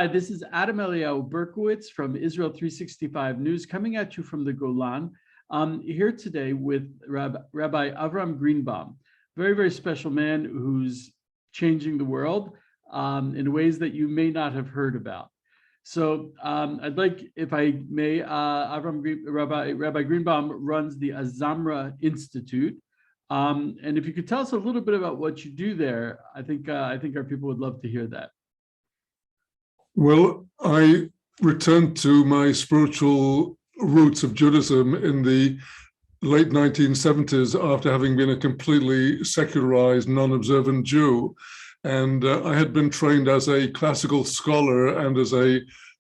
Hi, this is Adam Eliyahu Berkowitz from Israel 365 News, coming at you from the Golan. I'm here today with Rabbi Avraham Greenbaum, very, very special man who's changing the world in ways that you may not have heard about. So I'd like, if I may, Rabbi Greenbaum runs the Azamra Institute. And if you could tell us a little bit about what you do there, I think our people would love to hear that. Well, I returned to my spiritual roots of Judaism in the late 1970s after having been a completely secularized, non-observant Jew. And I had been trained as a classical scholar and as a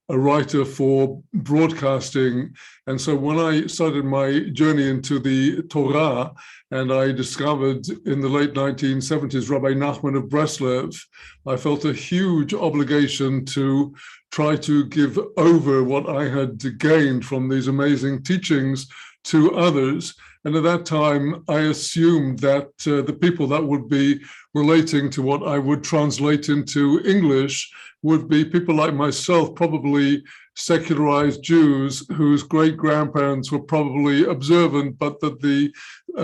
writer for broadcasting. And so when I started my journey into the Torah, and I discovered in the late 1970s Rabbi Nachman of Breslev, I felt a huge obligation to try to give over what I had gained from these amazing teachings to others. And at that time, I assumed that the people that would be relating to what I would translate into English would be people like myself, probably secularized Jews whose great-grandparents were probably observant, but that the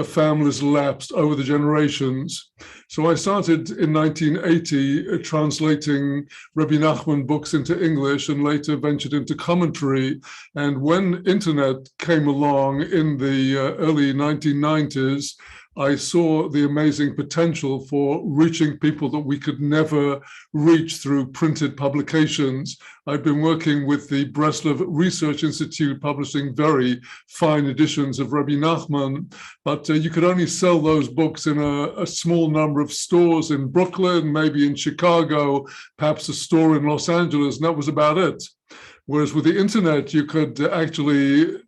families lapsed over the generations. So I started in 1980 translating Rabbi Nachman books into English and later ventured into commentary. And when internet came along in the early 1990s, I saw the amazing potential for reaching people that we could never reach through printed publications. I've been working with the Breslev Research Institute, publishing very fine editions of Rabbi Nachman, but you could only sell those books in a small number of stores in Brooklyn, maybe in Chicago, perhaps a store in Los Angeles, and that was about it. Whereas with the internet, you could actually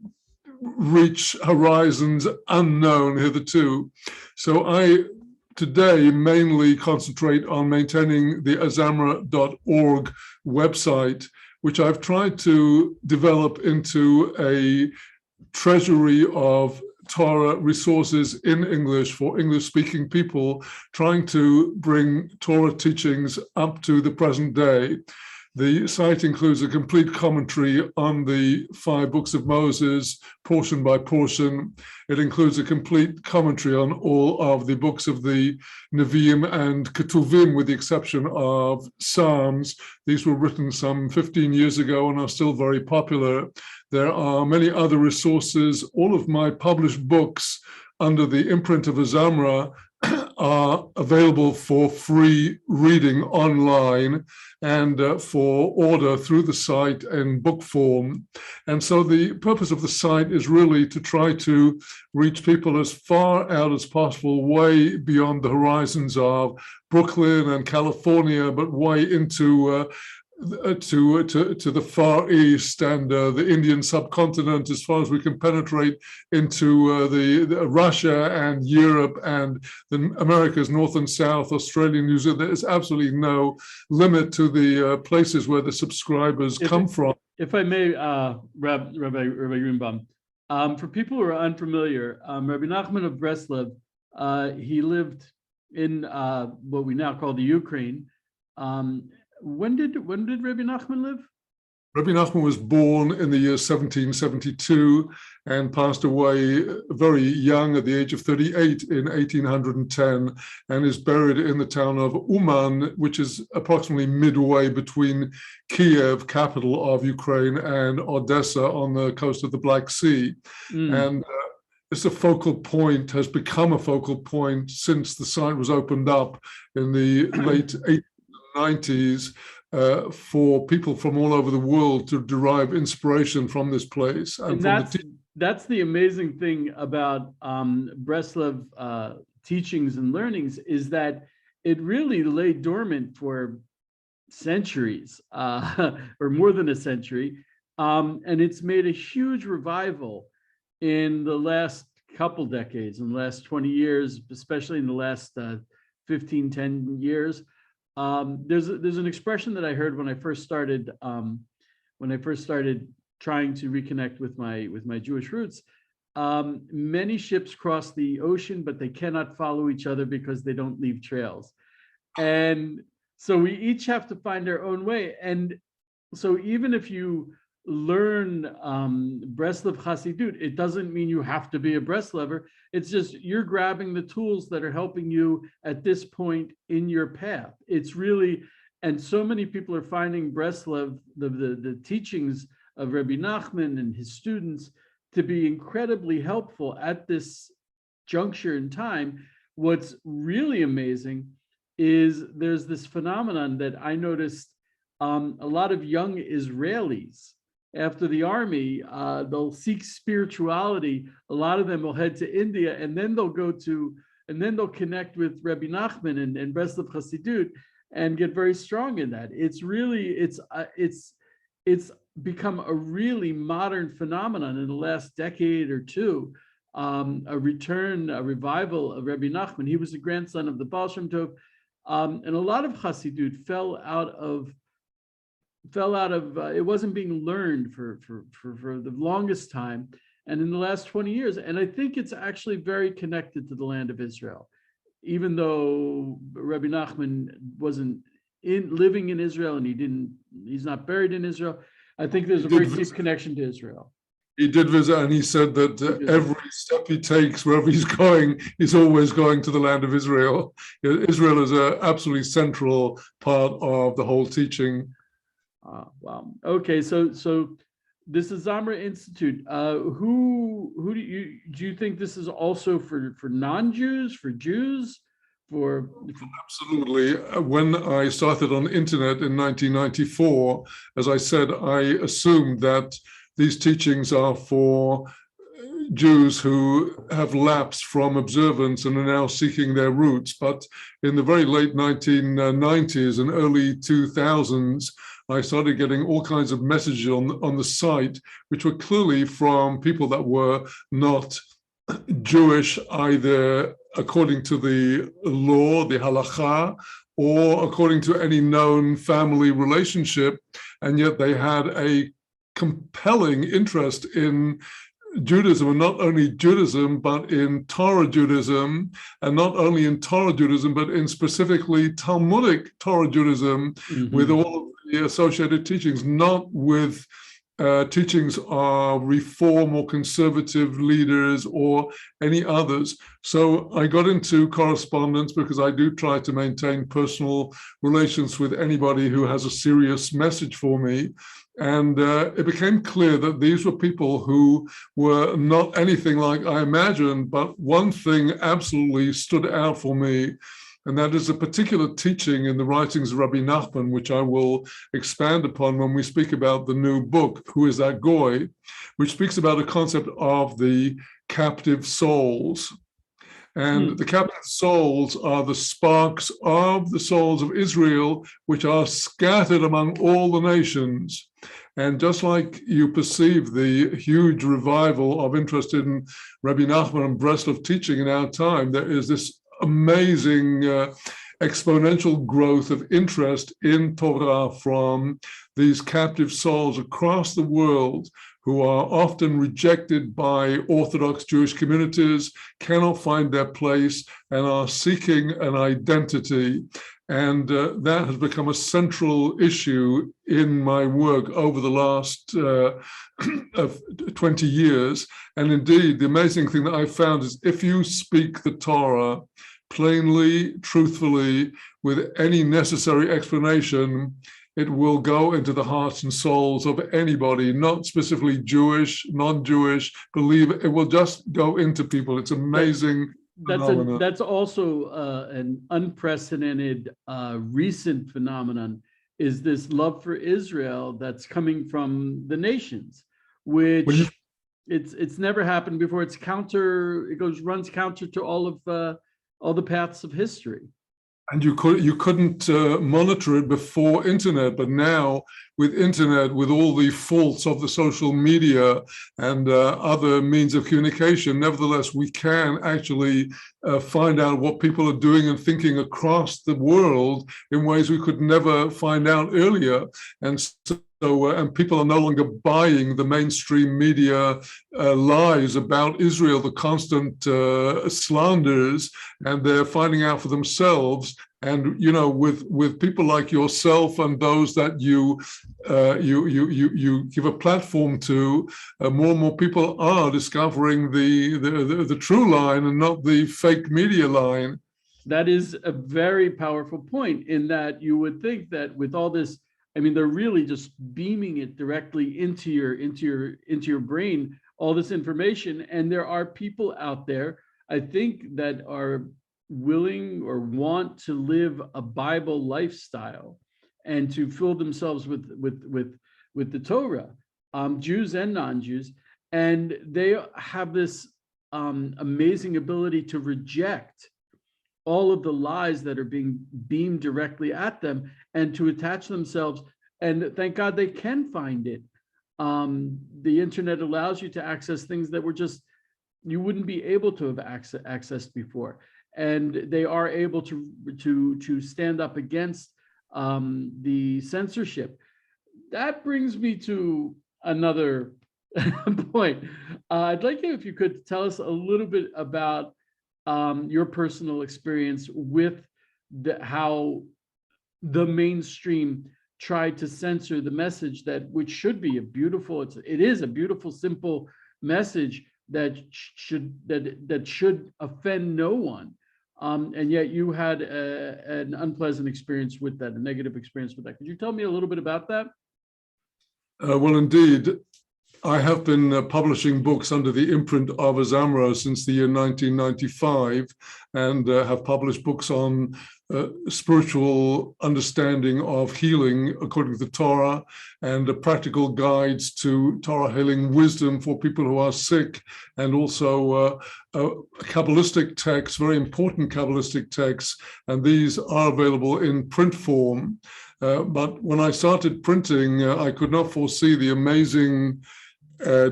reach horizons unknown hitherto. So I today mainly concentrate on maintaining the azamra.org website, which I've tried to develop into a treasury of Torah resources in English for English-speaking people, trying to bring Torah teachings up to the present day. The site includes a complete commentary on the 5 books of Moses, portion by portion. It includes a complete commentary on all of the books of the Nevi'im and Ketuvim, with the exception of Psalms. These were written some 15 years ago and are still very popular. There are many other resources. All of my published books under the imprint of Azamra are available for free reading online and for order through the site in book form. And so the purpose of the site is really to try to reach people as far out as possible, way beyond the horizons of Brooklyn and California, but way into to the Far East and the Indian subcontinent, as far as we can penetrate into the Russia and Europe and the Americas, North and South, Australia, New Zealand. There is absolutely no limit to the places where the subscribers come from. If I may, Rabbi Greenbaum, for people who are unfamiliar, Rabbi Nachman of Breslev, he lived in what we now call the Ukraine. When did Rabbi Nachman live? Rabbi Nachman was born in the year 1772 and passed away very young at the age of 38 in 1810, and is buried in the town of Uman, which is approximately midway between Kiev, capital of Ukraine, and Odessa on the coast of the Black Sea. And it's a focal point, has become a focal point since the site was opened up in the late 90s for people from all over the world to derive inspiration from this place. And that's the amazing thing about Breslev teachings and learnings, is that it really lay dormant for centuries, or more than a century. And it's made a huge revival in the last couple decades, in the last 20 years, especially in the last 10 years. There's an expression that I heard when I first started trying to reconnect with my Jewish roots. Many ships cross the ocean, but they cannot follow each other because they don't leave trails. And so we each have to find our own way. And so even if you learn Breslov Chassidut, it doesn't mean you have to be a Breslover. It's just you're grabbing the tools that are helping you at this point in your path. It's really, and so many people are finding Breslov, the teachings of Rabbi Nachman and his students, to be incredibly helpful at this juncture in time. What's really amazing is there's this phenomenon that I noticed. A lot of young Israelis, after the army, they'll seek spirituality. A lot of them will head to India, and then they'll connect with Rabbi Nachman and Breslov Chassidut and get very strong in that. It's really, it's become a really modern phenomenon in the last decade or two. A revival of Rabbi Nachman. He was the grandson of the Baal Shem Tov, and a lot of Chassidut fell out of it wasn't being learned for the longest time, and in the last 20 years. And I think it's actually very connected to the land of Israel, even though Rabbi Nachman wasn't living in Israel and he's not buried in Israel. I think there's a very deep connection to Israel. He did visit, and he said that every step he takes, wherever he's going, he's always going to the land of Israel. Israel is an absolutely central part of the whole teaching. Wow. Okay, so this is Zamra Institute. Who do you think this is also for non-Jews, for Jews, for? Absolutely. When I started on the internet in 1994, as I said, I assumed that these teachings are for Jews who have lapsed from observance and are now seeking their roots. But in the very late 1990s and early 2000s, I started getting all kinds of messages on the site, which were clearly from people that were not Jewish, either according to the law, the halakha, or according to any known family relationship. And yet they had a compelling interest in Judaism, and not only Judaism, but in Torah Judaism, and not only in Torah Judaism, but in specifically Talmudic Torah Judaism, with all of the associated teachings, not with teachings of reform or conservative leaders or any others. So I got into correspondence because I do try to maintain personal relations with anybody who has a serious message for me. And it became clear that these were people who were not anything like I imagined, but one thing absolutely stood out for me, and that is a particular teaching in the writings of Rabbi Nachman, which I will expand upon when we speak about the new book, Who is That Goy?, which speaks about a concept of the captive souls. And the captive souls are the sparks of the souls of Israel, which are scattered among all the nations. And just like you perceive the huge revival of interest in Rabbi Nachman and Breslov teaching in our time, there is this amazing exponential growth of interest in Torah from these captive souls across the world who are often rejected by Orthodox Jewish communities, cannot find their place, and are seeking an identity. And that has become a central issue in my work over the last 20 years. And indeed, the amazing thing that I found is if you speak the Torah plainly, truthfully, with any necessary explanation, it will go into the hearts and souls of anybody, not specifically Jewish, non-Jewish, believe it will just go into people. It's amazing. That's also an unprecedented recent phenomenon, is this love for Israel that's coming from the nations, which it's never happened before. It runs counter to all the paths of history. And you couldn't monitor it before internet, but now with internet, with all the faults of the social media and other means of communication, nevertheless, we can actually find out what people are doing and thinking across the world in ways we could never find out earlier. And and people are no longer buying the mainstream media lies about Israel, the constant slanders, and they're finding out for themselves And with people like yourself and those that you give a platform to, more and more people are discovering the true line and not the fake media line. That is a very powerful point, in that you would think that with all this, I mean, they're really just beaming it directly into your brain, all this information. And there are people out there, I think, that are willing or want to live a Bible lifestyle and to fill themselves with the Torah, Jews and non-Jews, and they have this amazing ability to reject all of the lies that are being beamed directly at them and to attach themselves. And thank God they can find it. The internet allows you to access things that were just, you wouldn't be able to have accessed before. And they are able to stand up against the censorship. That brings me to another point. I'd like you, if you could, tell us a little bit about your personal experience with how the mainstream tried to censor the message which should be a beautiful, it is a beautiful, simple message that should offend no one. And yet you had an unpleasant experience with that, a negative experience with that. Could you tell me a little bit about that? Well, indeed. I have been publishing books under the imprint of Azamra since the year 1995, and have published books on spiritual understanding of healing according to the Torah, and practical guides to Torah healing wisdom for people who are sick, and also Kabbalistic texts, very important Kabbalistic texts, and these are available in print form. But when I started printing, I could not foresee the amazing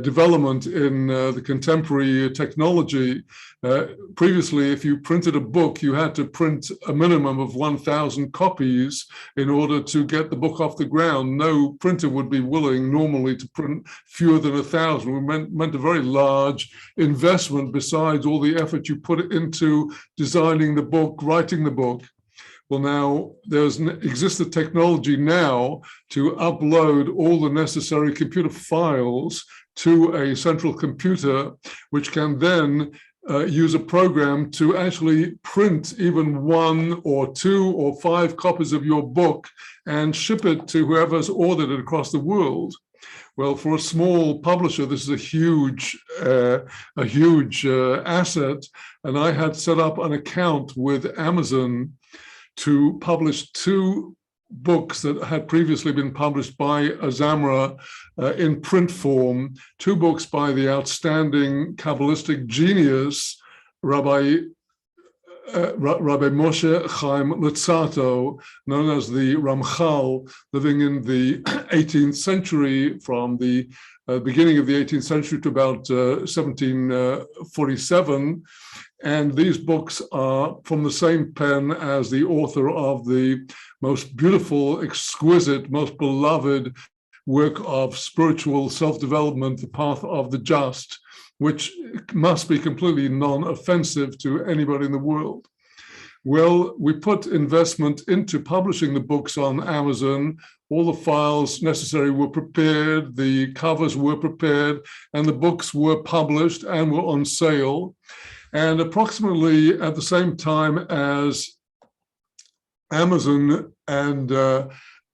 development in the contemporary technology. Previously, if you printed a book, you had to print a minimum of 1,000 copies in order to get the book off the ground. No printer would be willing normally to print fewer than 1,000. It meant a very large investment besides all the effort you put into designing the book, writing the book. Well, now exists the technology now to upload all the necessary computer files to a central computer, which can then use a program to actually print even 1 or 2 or 5 copies of your book and ship it to whoever's ordered it across the world. Well, for a small publisher, this is a huge asset. And I had set up an account with Amazon to publish 2 books that had previously been published by Azamra in print form, 2 books by the outstanding Kabbalistic genius, Rabbi Moshe Chaim Luzzatto, known as the Ramchal, living in the 18th century, from the beginning of the 18th century to about 1747. And these books are from the same pen as the author of the most beautiful, exquisite, most beloved work of spiritual self-development, The Path of the Just, which must be completely non-offensive to anybody in the world. Well, we put investment into publishing the books on Amazon. All the files necessary were prepared, the covers were prepared, and the books were published and were on sale. And approximately at the same time as Amazon and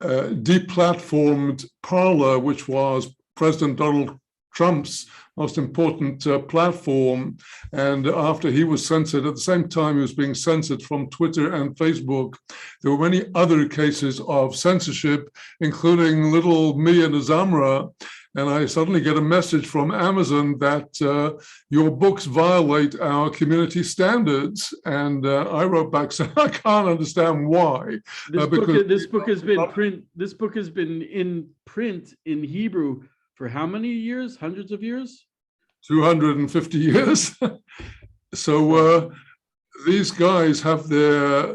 deplatformed Parler, which was President Donald Trump's most important platform, and after he was censored, at the same time he was being censored from Twitter and Facebook, there were many other cases of censorship, including little me and Azamra. And I suddenly get a message from Amazon that your books violate our community standards. And I wrote back saying, I can't understand why. This book has been in print in Hebrew for how many years? Hundreds of years? 250 years. So these guys have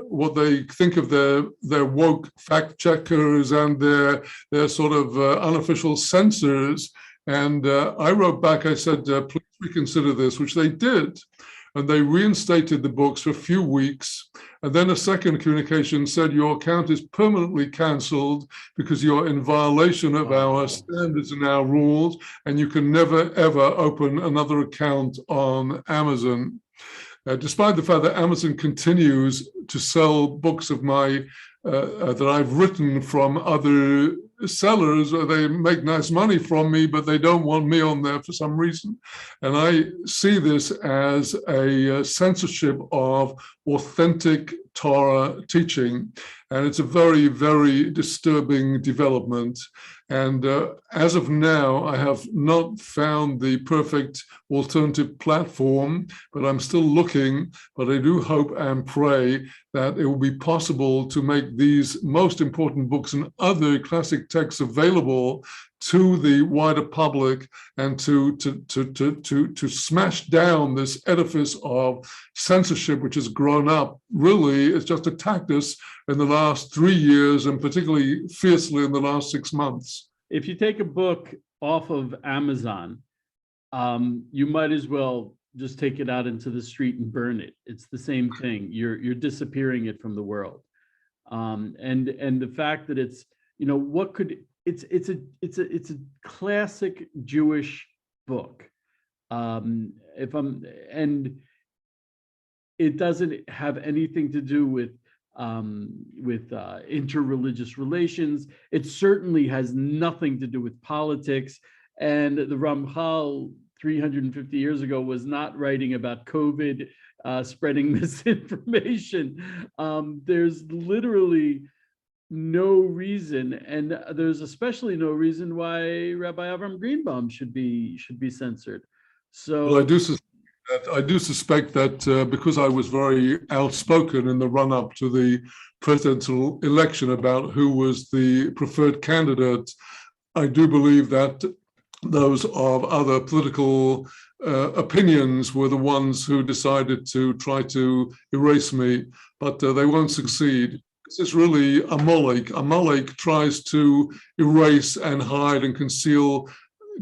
what they think of their woke fact checkers and their sort of unofficial censors. And I wrote back, I said, please reconsider this, which they did. and they reinstated the books for a few weeks. And then a second communication said, your account is permanently cancelled because you're in violation of our standards and our rules, and you can never, ever open another account on Amazon. Despite the fact that Amazon continues to sell books of my that I've written from other sellers, they make nice money from me, but they don't want me on there for some reason. And I see this as a censorship of authentic Torah teaching. And it's a very, very disturbing development. And as of now, I have not found the perfect alternative platform, but I'm still looking. But I do hope and pray that it will be possible to make these most important books and other classic texts available to the wider public, and to smash down this edifice of censorship which has grown up. Really, it's just attacked us in the last 3 years, and particularly fiercely in the last 6 months. If you take a book off of Amazon, you might as well just take it out into the street and burn it. It's the same thing. You're disappearing it from the world. And the fact that it's, what could, it's a classic Jewish book. And it doesn't have anything to do with interreligious relations. It certainly has nothing to do with politics. And the Ramchal 350 years ago was not writing about COVID spreading misinformation. There's literally no reason, and there's especially no reason why Rabbi Avraham Greenbaum should be censored. So well, I do suspect that because I was very outspoken in the run-up to the presidential election about who was the preferred candidate, I do believe that those of other political opinions were the ones who decided to try to erase me, but they won't succeed. This is really Amalek. Amalek tries to erase and hide and conceal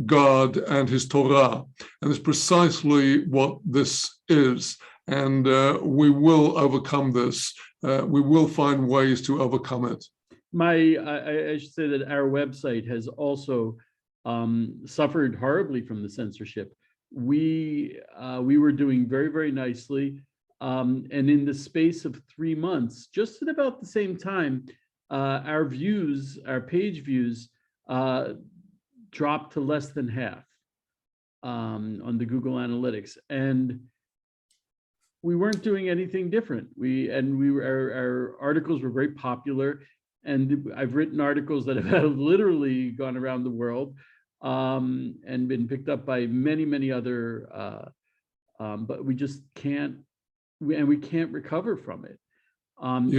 God and his Torah. And it's precisely what this is. And we will overcome this. We will find ways to overcome it. I should say that our website has also suffered horribly from the censorship. We were doing very, very nicely. And in the space of 3 months, just at about the same time, our page views dropped to less than half on the Google Analytics. And we weren't doing anything different. Our articles were very popular. And I've written articles that have literally gone around the world and been picked up by many, many other, but we just can't, we can't recover from it. And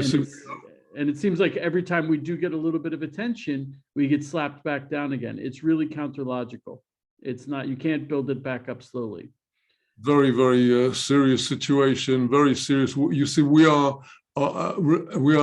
it seems like every time we do get a little bit of attention, we get slapped back down again. It's really counterlogical. It's not, you can't build it back up slowly. Very, very serious situation, very serious. You see, we are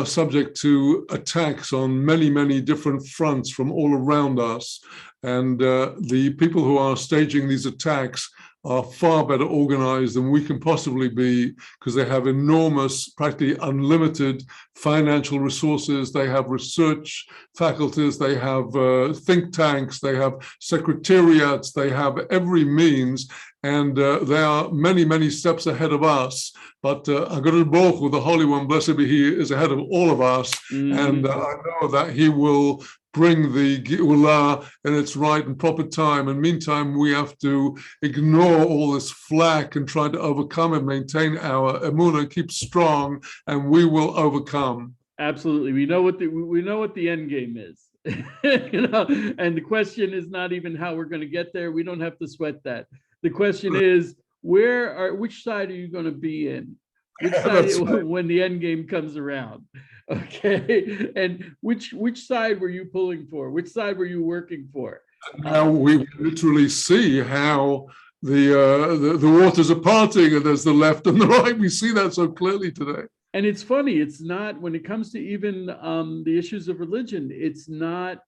subject to attacks on many, many different fronts from all around us. And the people who are staging these attacks are far better organized than we can possibly be, because they have enormous, practically unlimited financial resources. They have research faculties, they have think tanks, they have secretariats, they have every means, and they are many, many steps ahead of us. But HaKadosh Baruch Hu, the Holy One, blessed be He, is ahead of all of us. And I know that He will bring the Geulah in its right and proper time. And meantime, we have to ignore all this flack and try to overcome and maintain our emunah and keep strong, and we will overcome. Absolutely. We know what the end game is. And the question is not even how we're going to get there. We don't have to sweat that. The question is, which side are you going to be in? Which side, when the end game comes around? Okay, and which side were you pulling for? Which side were you working for? Now we literally see how the waters are parting, and there's the left and the right. We see that so clearly today. And it's funny, it's not, when it comes to even the issues of religion, it's not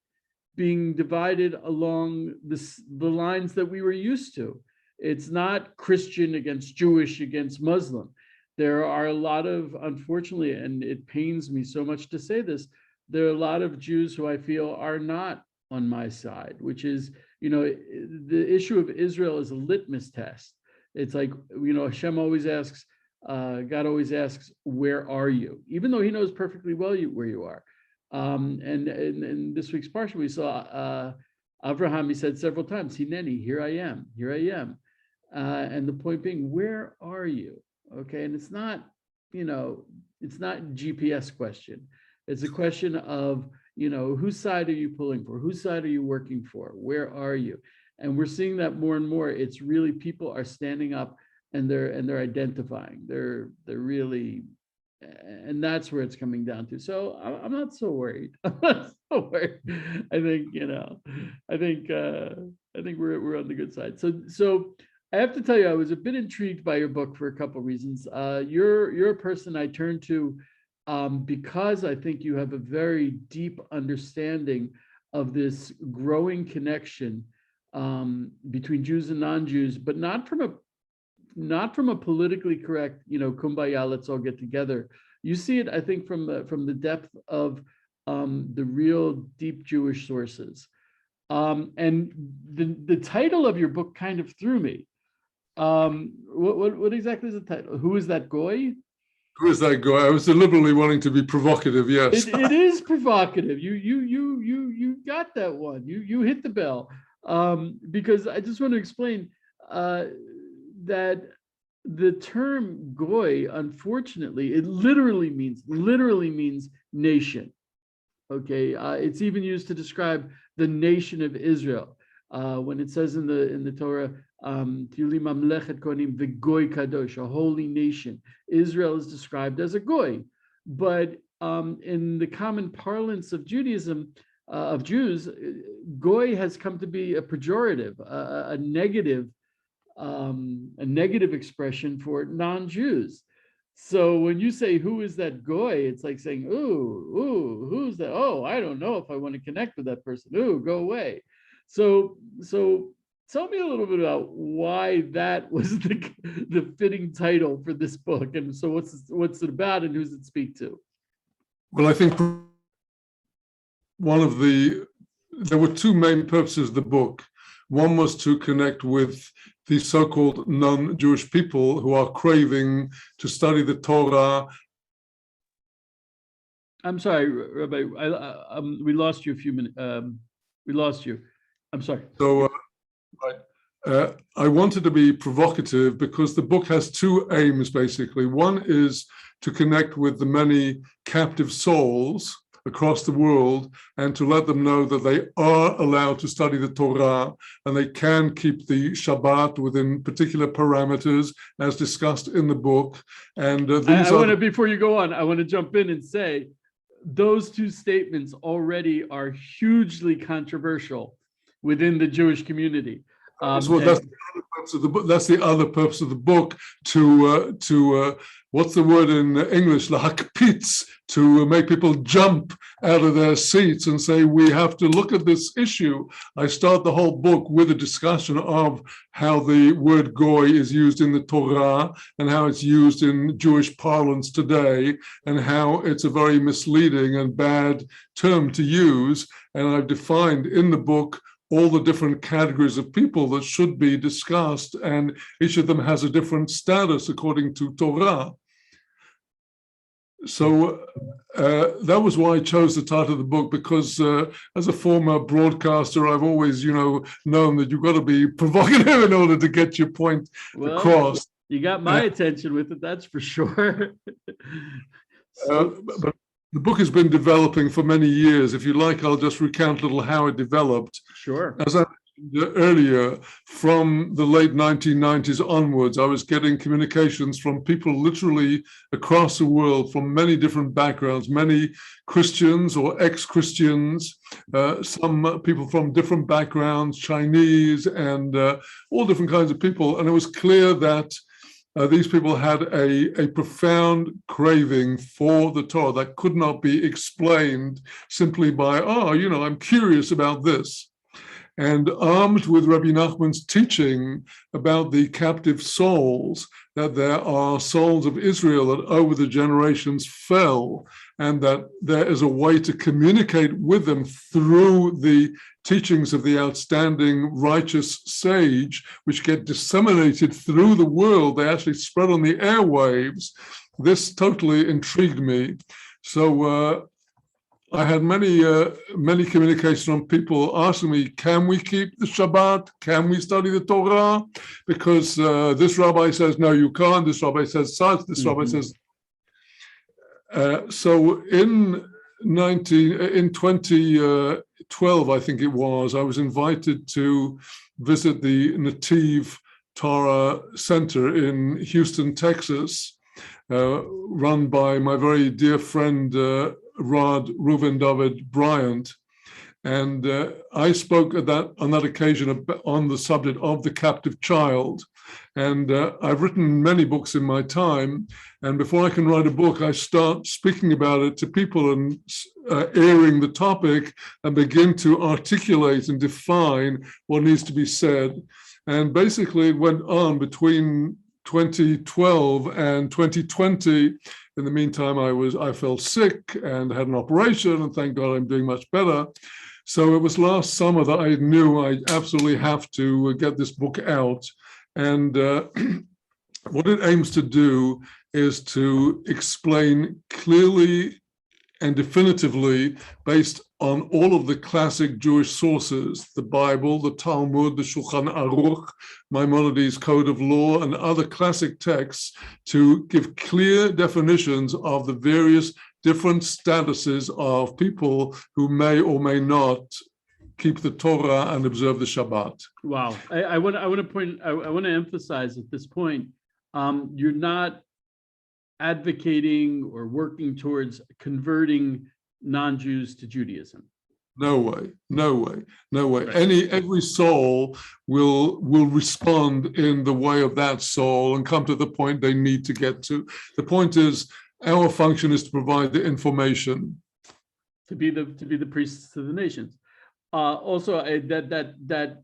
being divided along the lines that we were used to. It's not Christian against Jewish against Muslim. There are a lot of, unfortunately, and it pains me so much to say this, there are a lot of Jews who I feel are not on my side, which is, the issue of Israel is a litmus test. It's like, Hashem always asks, God always asks, where are you? Even though he knows perfectly well where you are. And in this week's parsha, we saw Avraham, he said several times, Hineni, here I am, here I am. And the point being, where are you? Okay, and it's not GPS question. It's a question of, whose side are you pulling for? Whose side are you working for? Where are you? And we're seeing that more and more. It's really people are standing up and they're identifying. They're really, and that's where it's coming down to. So I'm not so worried. I'm not so worried. I think we're on the good side. So I have to tell you, I was a bit intrigued by your book for a couple of reasons. You're a person I turn to because I think you have a very deep understanding of this growing connection between Jews and non-Jews, but not from a politically correct, kumbaya, let's all get together. You see it, I think, from the depth of the real deep Jewish sources. And the title of your book kind of threw me. What exactly is the title? Who is that goy? Who is that guy? I was deliberately wanting to be provocative. Yes, it is provocative. You got that one. You hit the bell. Because I just want to explain that the term goy, unfortunately, it literally means nation. Okay, it's even used to describe the nation of Israel. When it says in the Torah, Tili mamlechet kohanim v'goy kadosh, a holy nation. Israel is described as a goy, but in the common parlance of Judaism, of Jews, goy has come to be a pejorative, a negative expression for non-Jews. So when you say, who is that goy? It's like saying, ooh, who's that? Oh, I don't know if I want to connect with that person. Ooh, go away. So tell me a little bit about why that was the fitting title for this book. And so what's it about and who's it speak to? Well, I think there were two main purposes of the book. One was to connect with the so-called non-Jewish people who are craving to study the Torah. I'm sorry, Rabbi, we lost you a few minutes. We lost you. I'm sorry. So I wanted to be provocative because the book has two aims, basically. One is to connect with the many captive souls across the world and to let them know that they are allowed to study the Torah and they can keep the Shabbat within particular parameters as discussed in the book. And before you go on, I want to jump in and say those two statements already are hugely controversial within the Jewish community. That's the other purpose of the book. That's the other purpose of the book, to what's the word in English? Lahakpitz, to make people jump out of their seats and say, we have to look at this issue. I start the whole book with a discussion of how the word goy is used in the Torah and how it's used in Jewish parlance today and how it's a very misleading and bad term to use. And I've defined in the book all the different categories of people that should be discussed, and each of them has a different status according to Torah. So that was why I chose the title of the book, because as a former broadcaster, I've always, known that you've got to be provocative in order to get your point across. You got my attention with it, that's for sure. But the book has been developing for many years. If you like, I'll just recount a little how it developed. Sure. As I mentioned earlier, from the late 1990s onwards, I was getting communications from people literally across the world from many different backgrounds, many Christians or ex-Christians, some people from different backgrounds, Chinese, and all different kinds of people. And it was clear that these people had a profound craving for the Torah that could not be explained simply by, I'm curious about this. And armed with Rabbi Nachman's teaching about the captive souls, that there are souls of Israel that over the generations fell, and that there is a way to communicate with them through the teachings of the outstanding righteous sage, which get disseminated through the world. They actually spread on the airwaves. This totally intrigued me. So I had many communications from people asking me, can we keep the Shabbat? Can we study the Torah? Because this rabbi says, no, you can't. This rabbi says such. This rabbi says. So in 2012, I think it was, I was invited to visit the Nativ Torah Center in Houston, Texas, run by my very dear friend, Rod Reuven David Bryant. And I spoke on that occasion on the subject of the captive child. And I've written many books in my time. And before I can write a book, I start speaking about it to people and airing the topic and begin to articulate and define what needs to be said. And basically it went on between 2012 and 2020. In the meantime, I fell sick and had an operation, and thank God I'm doing much better. So it was last summer that I knew I absolutely have to get this book out. And what it aims to do is to explain clearly and definitively, based on all of the classic Jewish sources, the Bible, the Talmud, the Shulchan Aruch, Maimonides' Code of Law, and other classic texts, to give clear definitions of the various different statuses of people who may or may not keep the Torah and observe the Shabbat. Wow. I want to emphasize at this point, you're not advocating or working towards converting non-Jews to Judaism. No way, no way, no way. Right. Every soul will respond in the way of that soul and come to the point they need to get to. The point is, our function is to provide the information. To be the priests of the nations. Also, that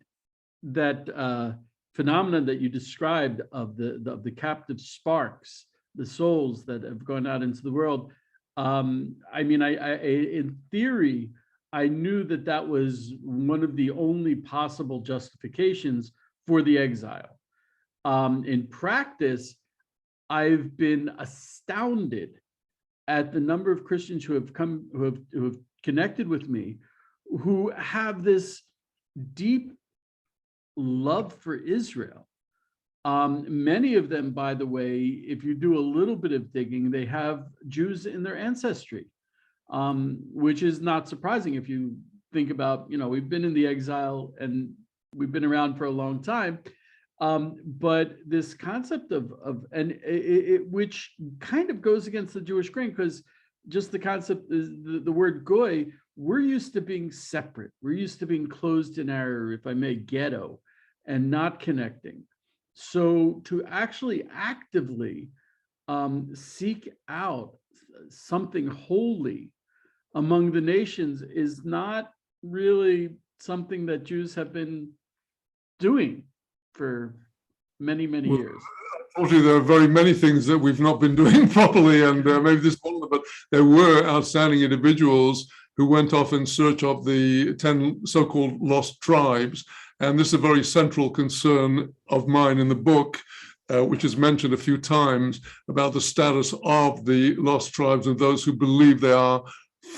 phenomenon that you described of the captive sparks, the souls that have gone out into the world. I mean, I in theory, I knew that was one of the only possible justifications for the exile. In practice, I've been astounded at the number of Christians who have connected with me, who have this deep love for Israel. Many of them, by the way, if you do a little bit of digging, they have Jews in their ancestry, which is not surprising if you think about, we've been in the exile and we've been around for a long time. But this concept which kind of goes against the Jewish grain, because just the concept is the word goy, we're used to being separate. We're used to being closed in our, if I may, ghetto and not connecting. So to actually actively seek out something holy among the nations is not really something that Jews have been doing for many years. Unfortunately, there are very many things that we've not been doing properly, and maybe this one of them, but there were outstanding individuals who went off in search of the 10 so-called lost tribes. And this is a very central concern of mine in the book, which is mentioned a few times, about the status of the lost tribes and those who believe they are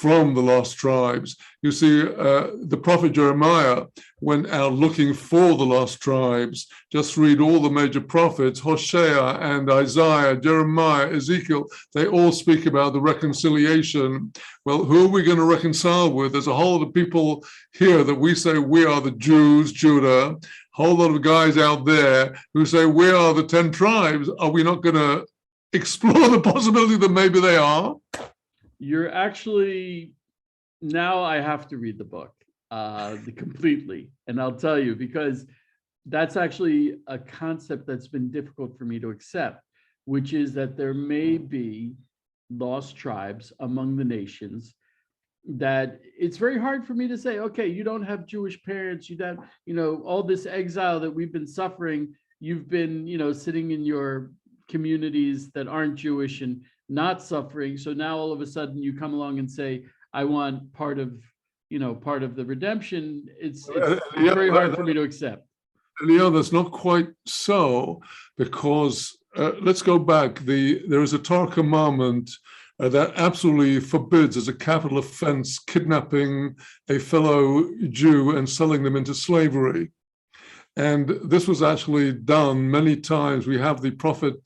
from the lost tribes. You see, the prophet Jeremiah went out looking for the lost tribes. Just read all the major prophets, Hosea and Isaiah, Jeremiah, Ezekiel, they all speak about the reconciliation. Well, who are we going to reconcile with? There's a whole lot of people here that we say we are the Jews, Judah, a whole lot of guys out there who say we are the 10 tribes. Are we not going to explore the possibility that maybe they are? You're actually, now I have to read the book completely. And I'll tell you, because that's actually a concept that's been difficult for me to accept, which is that there may be lost tribes among the nations that it's very hard for me to say, okay, you don't have Jewish parents, you don't, all this exile that we've been suffering, you've been, sitting in your communities that aren't Jewish and not suffering. So now all of a sudden you come along and say, I want part of the redemption. It's very hard for me to accept. That's not quite so, because let's go back. There is a Torah commandment that absolutely forbids, as a capital offense, kidnapping a fellow Jew and selling them into slavery. And this was actually done many times. We have the prophet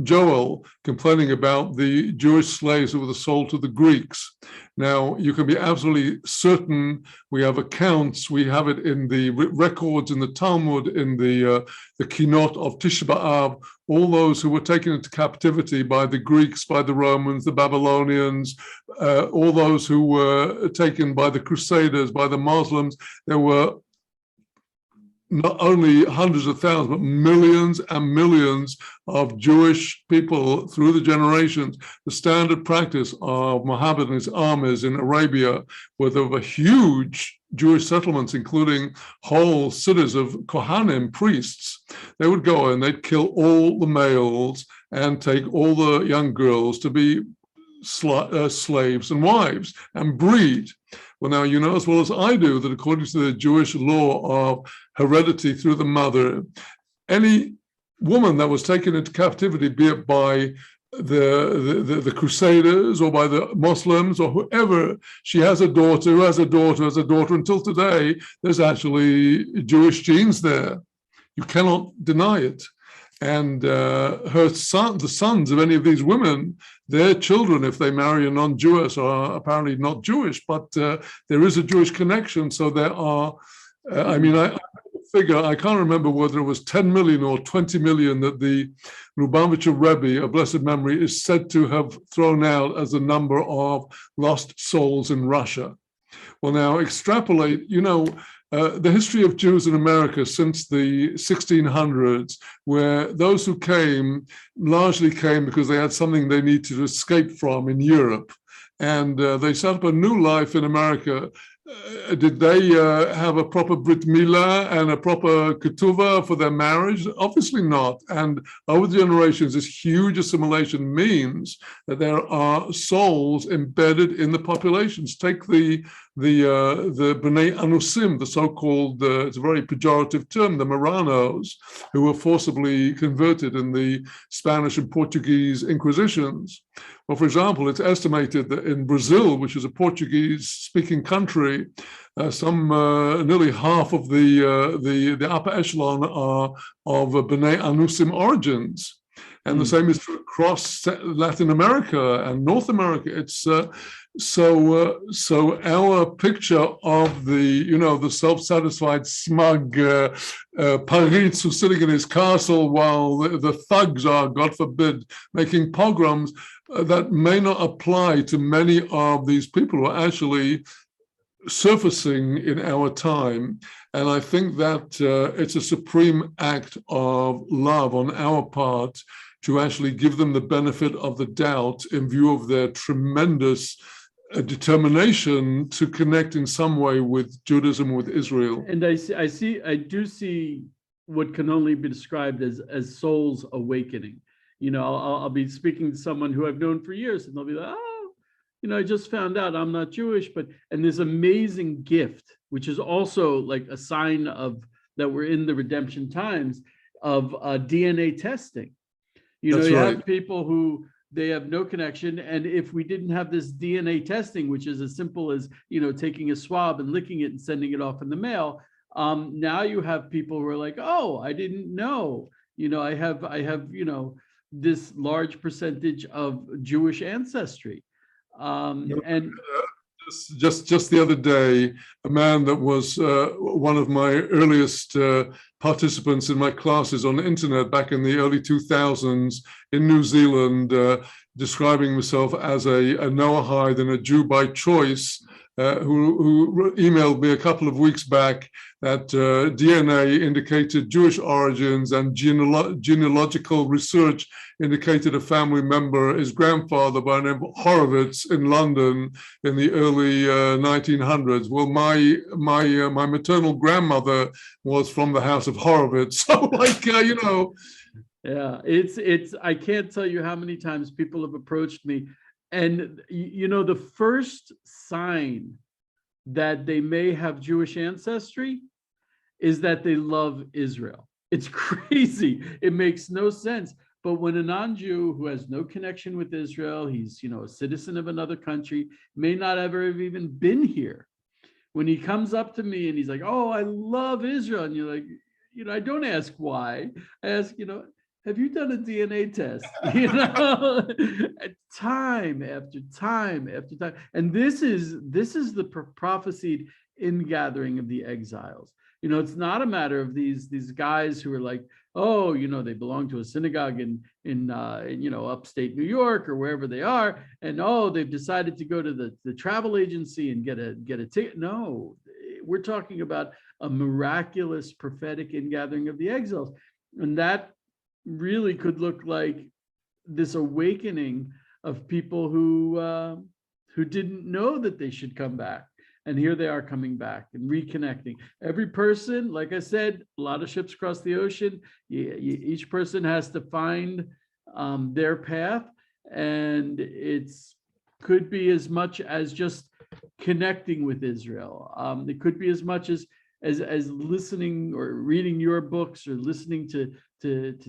Joel, complaining about the Jewish slaves who were sold to the Greeks. Now, you can be absolutely certain, we have accounts, we have it in the records in the Talmud, in the Kinot of Tisha B'Av, all those who were taken into captivity by the Greeks, by the Romans, the Babylonians, all those who were taken by the Crusaders, by the Muslims. There were not only hundreds of thousands, but millions and millions of Jewish people through the generations. The standard practice of Muhammad and his armies in Arabia, where there were huge Jewish settlements, including whole cities of Kohanim, priests. They would go and they'd kill all the males and take all the young girls to be slaves and wives and breed. Well, now, you know as well as I do that according to the Jewish law of heredity through the mother, any woman that was taken into captivity, be it by the Crusaders or by the Muslims or whoever, she has a daughter, who has a daughter, has a daughter. Until today, there's actually Jewish genes there. You cannot deny it. And the sons of any of these women, their children, if they marry a non-Jewish, are apparently not Jewish, but there is a Jewish connection. So there are, I figure, I can't remember whether it was 10 million or 20 million that the Lubavitcher Rebbe, of blessed memory, is said to have thrown out as a number of lost souls in Russia. Well, now extrapolate, the history of Jews in America since the 1600s, where those who came largely came because they had something they needed to escape from in Europe. And they set up a new life in America. Did they have a proper Brit Milah and a proper Ketuvah for their marriage? Obviously not. And over the generations, this huge assimilation means that there are souls embedded in the populations. Take the B'nai Anusim, the so-called, it's a very pejorative term, the Marranos, who were forcibly converted in the Spanish and Portuguese Inquisitions. Well, for example, it's estimated that in Brazil, which is a Portuguese-speaking country, nearly half of the upper echelon are of B'nai Anusim origins. And the same is true across Latin America and North America. It's so our picture of the self-satisfied, smug Paritz who's sitting in his castle while the thugs are, God forbid, making pogroms, that may not apply to many of these people who are actually surfacing in our time. And I think that it's a supreme act of love on our part to actually give them the benefit of the doubt in view of their tremendous determination to connect in some way with Judaism, with Israel. And I do see what can only be described as souls awakening. I'll be speaking to someone who I've known for years, and they'll be like, I just found out I'm not Jewish, and this amazing gift, which is also like a sign of that we're in the redemption times of DNA testing. You have people who they have no connection, and if we didn't have this DNA testing, which is as simple as taking a swab and licking it and sending it off in the mail, now you have people who are like, oh, I didn't know, I have this large percentage of Jewish ancestry, and just the other day, a man that was one of my earliest participants in my classes on the internet back in the early 2000s in New Zealand describing himself as a Noahide and a Jew by choice, who emailed me a couple of weeks back that DNA indicated Jewish origins and genealogical research indicated a family member, his grandfather by the name of Horowitz in London in the early 1900s. Well, my maternal grandmother was from the house of Horowitz. So Yeah, it's I can't tell you how many times people have approached me, and the first sign that they may have Jewish ancestry is that they love Israel. It's crazy. It makes no sense. But when a non-Jew who has no connection with Israel, he's a citizen of another country, may not ever have even been here. When he comes up to me and he's like, "Oh, I love Israel," and you're like, I don't ask why. I ask, have you done a DNA test? Time after time after time. And this is the prophesied ingathering of the exiles. It's not a matter of these guys who are like, oh, they belong to a synagogue in upstate New York or wherever they are, and they've decided to go to the travel agency and get a ticket. No, we're talking about a miraculous prophetic ingathering of the exiles, and that really could look like this awakening of people who didn't know that they should come back. And here they are coming back and reconnecting. Every person, like I said, a lot of ships across the ocean. Each person has to find their path. And could be as much as just connecting with Israel. It could be as much as listening or reading your books or listening to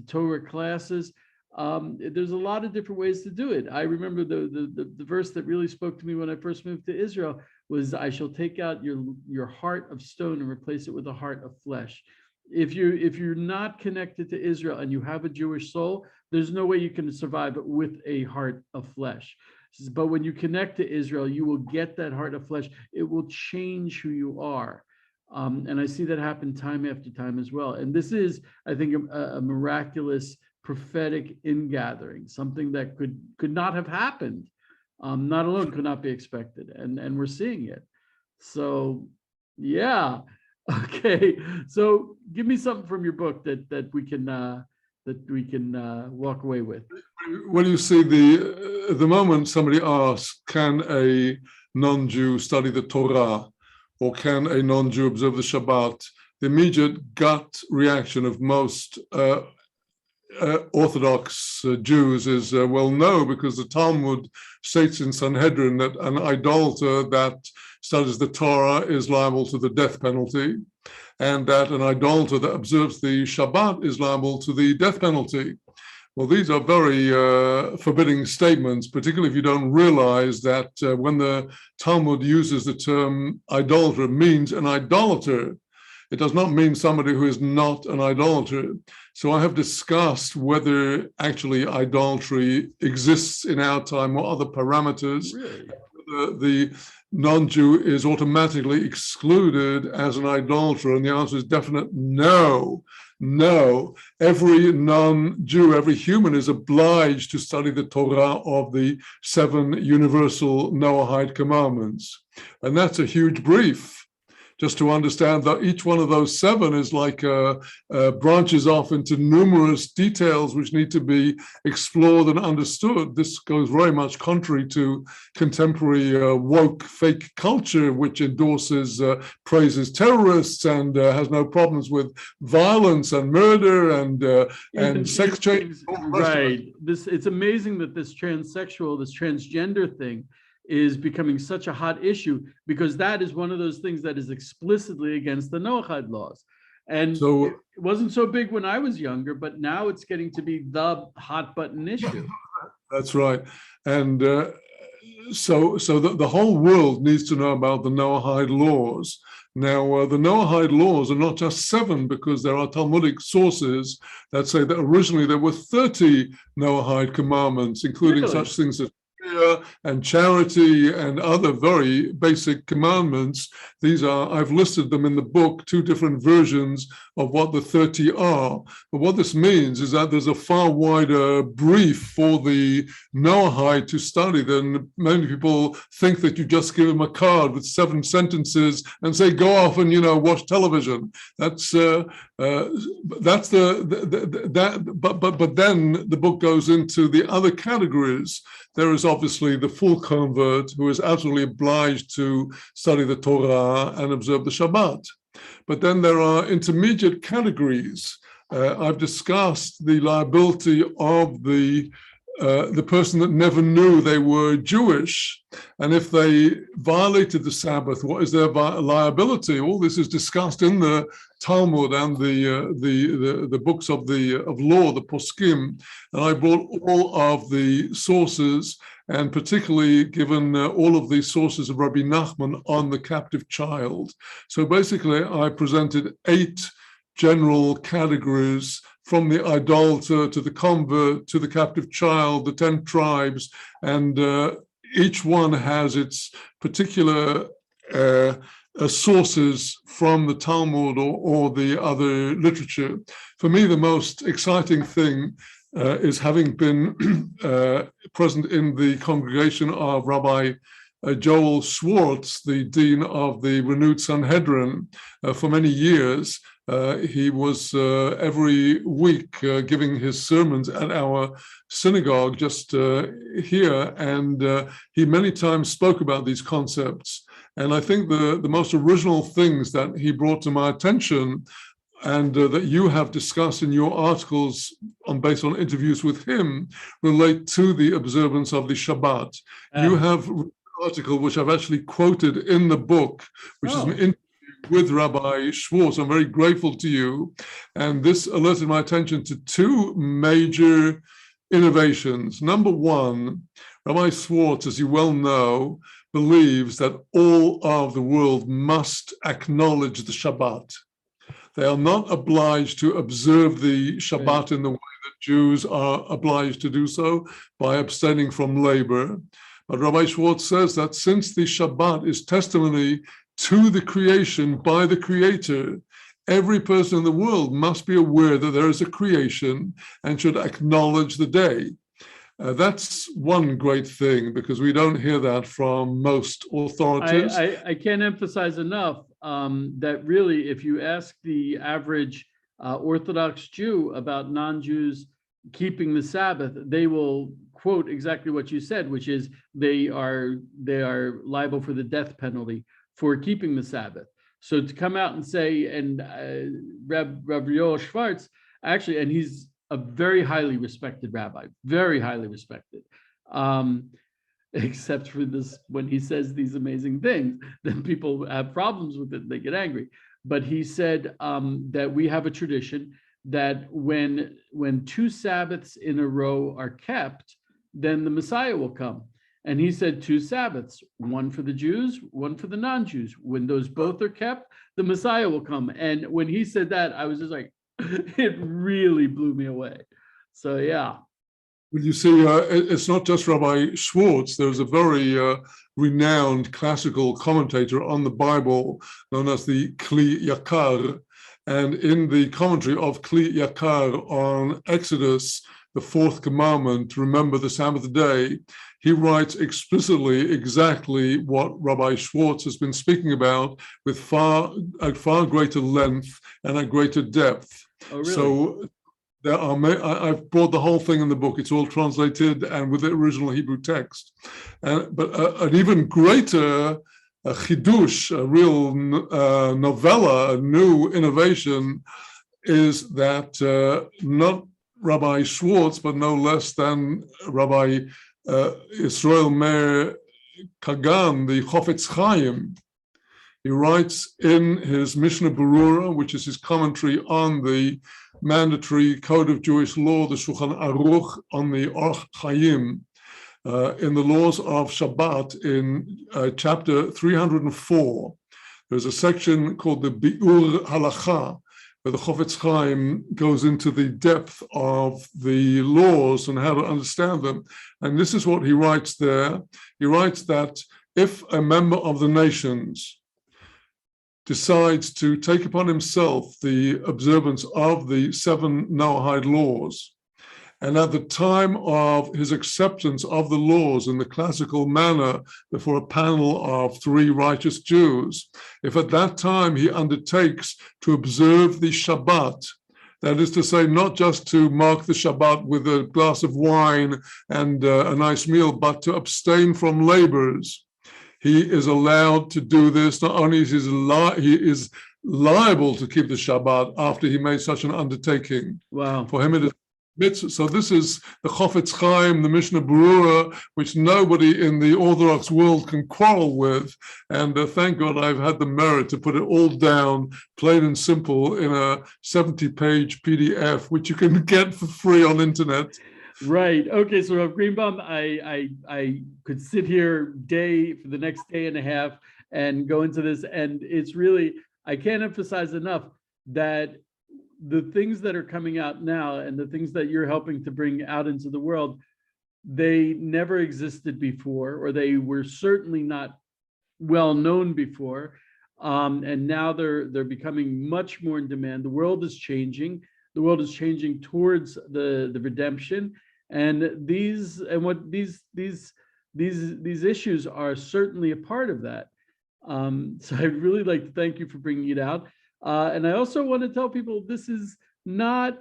Torah classes. There's a lot of different ways to do it. I remember the verse that really spoke to me when I first moved to Israel was, "I shall take out your heart of stone and replace it with a heart of flesh." If you're not connected to Israel and you have a Jewish soul, there's no way you can survive with a heart of flesh. But when you connect to Israel, you will get that heart of flesh. It will change who you are. And I see that happen time after time as well. And this is, I think, a miraculous prophetic ingathering, something that could not have happened, not alone could not be expected, and we're seeing it. So, yeah, okay. So, give me something from your book that we can walk away with. Well, you see, the moment somebody asks, "Can a non-Jew study the Torah?" or "Can a non-Jew observe the Shabbat?" the immediate gut reaction of most Orthodox Jews is, well, no, because the Talmud states in Sanhedrin that an idolater that studies the Torah is liable to the death penalty, and that an idolater that observes the Shabbat is liable to the death penalty. Well, these are very forbidding statements, particularly if you don't realize that when the Talmud uses the term idolater, it means an idolater. It does not mean somebody who is not an idolater. So I have discussed whether actually idolatry exists in our time or other parameters. Really? The non-Jew is automatically excluded as an idolater, and the answer is definite no. No, every non-Jew, every human is obliged to study the Torah of the 7 universal Noahide commandments. And that's a huge brief. Just to understand that each one of those 7 is like branches off into numerous details which need to be explored and understood. This goes very much contrary to contemporary woke fake culture, which endorses, praises terrorists and has no problems with violence and murder and sex change. Right. It's amazing that this transsexual, this transgender thing is becoming such a hot issue, because that is one of those things that is explicitly against the Noahide laws. And so, it wasn't so big when I was younger, but now it's getting to be the hot button issue. That's right. And so the whole world needs to know about the Noahide laws. Now, the Noahide laws are not just 7, because there are Talmudic sources that say that originally there were 30 Noahide commandments, including such things as and charity and other very basic commandments. I've listed them in the book, 2 different versions of what the 30 are. But what this means is that there's a far wider brief for the Noahide to study than many people think, that you just give them a card with 7 sentences and say, go off and, watch television. But then the book goes into the other categories. There is obviously the full convert who is absolutely obliged to study the Torah and observe the Shabbat. But then there are intermediate categories. I've discussed the liability of the person that never knew they were Jewish, and if they violated the Sabbath, what is their liability? All this is discussed in the Talmud and the books of law, the poskim, and I brought all of the sources, and particularly given all of the sources of Rabbi Nachman on the captive child. So basically, I presented 8 general categories, from the idolater to the convert to the captive child, the 10 tribes, and each one has its particular sources from the Talmud or the other literature. For me, the most exciting thing is having been present in the congregation of Rabbi Joel Schwartz, the dean of the renewed Sanhedrin, for many years. He was every week giving his sermons at our synagogue just here, and he many times spoke about these concepts. And I think the most original things that he brought to my attention, and that you have discussed in your articles based on interviews with him, relate to the observance of the Shabbat. You have an article which I've actually quoted in the book, which is an interview with Rabbi Schwartz. I'm very grateful to you. And this alerted my attention to 2 major innovations. Number 1, Rabbi Schwartz, as you well know, believes that all of the world must acknowledge the Shabbat. They are not obliged to observe the Shabbat in the way that Jews are obliged to do so, by abstaining from labor. But Rabbi Schwartz says that since the Shabbat is testimony to the creation by the Creator, every person in the world must be aware that there is a creation and should acknowledge the day. That's one great thing, because we don't hear that from most authorities. I can't emphasize enough that really, if you ask the average Orthodox Jew about non-Jews keeping the Sabbath, they will quote exactly what you said, which is they are liable for the death penalty for keeping the Sabbath. So to come out and say, and Rabbi Schwartz, actually, and he's a very highly respected rabbi, very highly respected, except for this, when he says these amazing things, then people have problems with it, they get angry. But he said that we have a tradition that when 2 Sabbaths in a row are kept, then the Messiah will come. And he said 2 Sabbaths, one for the Jews, one for the non-Jews. When those both are kept, the Messiah will come. And when he said that, I was just like, it really blew me away. So, yeah. Well, you see, it's not just Rabbi Schwartz. There's a very renowned classical commentator on the Bible known as the Kli Yakar. And in the commentary of Kli Yakar on Exodus, the 4th commandment, remember the Sabbath day, he writes explicitly exactly what Rabbi Schwartz has been speaking about, with at far greater length and at greater depth. Oh, really? So there are, I've brought the whole thing in the book. It's all translated and with the original Hebrew text. But an even greater chidush, a real novella, a new innovation, is that not Rabbi Schwartz, but no less than Rabbi Israel Meir Kagan, the Chofetz Chaim. He writes in his Mishnah Berurah, which is his commentary on the mandatory code of Jewish law, the Shulchan Aruch, on the Orach Chaim, in the laws of Shabbat, in chapter 304. There's a section called the Bi'ur Halacha, where the Chofetz Chaim goes into the depth of the laws and how to understand them. And this is what he writes there. He writes that if a member of the nations decides to take upon himself the observance of the 7 Noahide laws, and at the time of his acceptance of the laws in the classical manner before a panel of 3 righteous Jews, if at that time he undertakes to observe the Shabbat, that is to say, not just to mark the Shabbat with a glass of wine and a nice meal, but to abstain from labors, he is allowed to do this. Not only is he is liable to keep the Shabbat after he made such an undertaking. Wow. For him it is mitzvah. So this is the Chofetz Chaim, the Mishnah Berurah, which nobody in the Orthodox world can quarrel with. And thank God I've had the merit to put it all down, plain and simple, in a 70-page PDF, which you can get for free on internet. Right. Okay. So Rav Greenbaum, I could sit here for the next day and a half and go into this. And it's really, I can't emphasize enough that the things that are coming out now and the things that you're helping to bring out into the world, they never existed before, or they were certainly not well known before. And now they're becoming much more in demand. The world is changing. The world is changing towards the redemption. And these issues are certainly a part of that. So I'd really like to thank you for bringing it out. And I also want to tell people this is not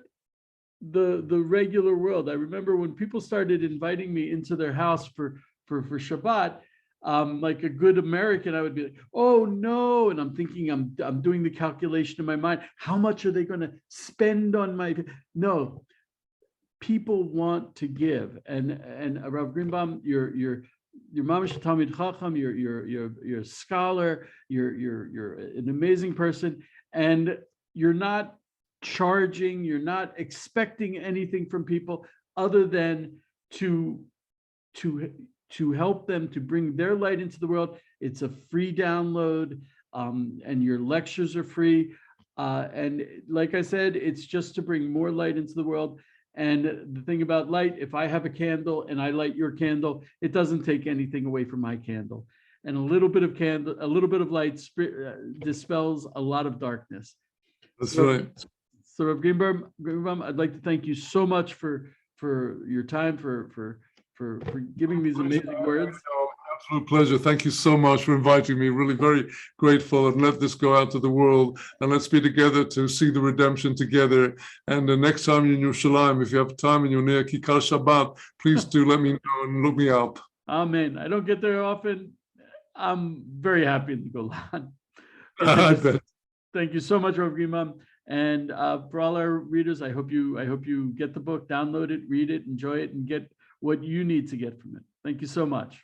the regular world. I remember when people started inviting me into their house for Shabbat, like a good American, I would be like, oh no. And I'm thinking, I'm doing the calculation in my mind. How much are they going to spend on my, no, people want to give. And Rav Greenbaum, you're mamash Talmid Chacham, you're a scholar, you're an amazing person, and you're not charging, you're not expecting anything from people other than to help them to bring their light into the world. It's a free download, and your lectures are free. And like I said, it's just to bring more light into the world. And the thing about light, if I have a candle and I light your candle, it doesn't take anything away from my candle. And a little bit of light dispels a lot of darkness. That's right. So Rav Greenbaum, I'd like to thank you so much for your time, for giving these amazing words. Absolute pleasure. Thank you so much for inviting me. Really very grateful, and let this go out to the world, and let's be together to see the redemption together. And the next time you're in Yerushalayim, if you have time and you're near Kikar Shabbat, please do let me know and look me up. Amen. I don't get there often. I'm very happy in the Golan. I bet. Thank you so much, Rav Greenbaum. And for all our readers, I hope you get the book, download it, read it, enjoy it, and get what you need to get from it. Thank you so much.